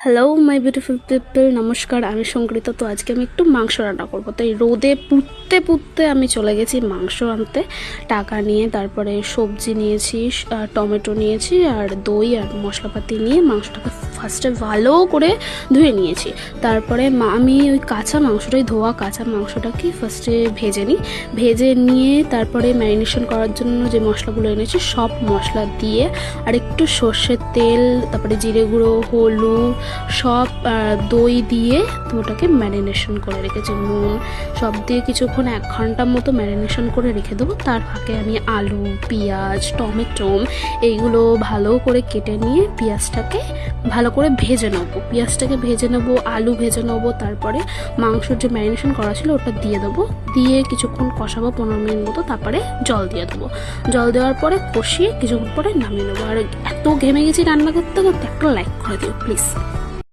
Hello my beautiful people, নমস্কার। আমি সংকৃত। তো আজকে আমি একটু মাংস রান্না করবো। তো এই রোদে পুড়তে পুড়তে আমি চলে গেছি মাংস আনতে টাকা নিয়ে। তারপরে সবজি নিয়েছি, টমেটো নিয়েছি, আর দই আর মশলাপাতি নিয়ে মাংসটাকে ফার্স্টে ভালো করে ধুয়ে নিয়েছি। তারপরে আমি ওই কাঁচা মাংসটাই, ধোয়া কাঁচা মাংসটাকে ফার্স্টে ভেজে নিই। ভেজে নিয়ে তারপরে ম্যারিনেশন করার জন্য যে মশলাগুলো এনেছি সব মশলা দিয়ে আর একটু সর্ষের তেল, তারপরে জিরে গুঁড়ো, হলুদ, সব দই দিয়ে তো ওটাকে ম্যারিনেশন করে রেখেছি। নুন সব দিয়ে কিছুক্ষণ 1 ঘন্টার মতো ম্যারিনেশন করে রেখে দেবো। তার ফাঁকে আমি আলু, পেঁয়াজ, টমেটো এইগুলো ভালো করে কেটে নিয়ে পেঁয়াজটাকে ভালো করে ভেজে নেবো। পেঁয়াজটাকে ভেজে নেবো, আলু ভেজে নেবো। তারপরে মাংসর যে ম্যারিনেশন করা ছিল ওটা দিয়ে দেবো। দিয়ে কিছুক্ষণ কষাবো 15 মিনিট মতো। তারপরে জল দিয়ে দেবো। জল দেওয়ার পরে কষিয়ে কিছুক্ষণ পরে নামিয়ে নেবো। আর এত ঘেমে গেছি রান্না করতে করতে, একটা লাইক করে দিও প্লিজ।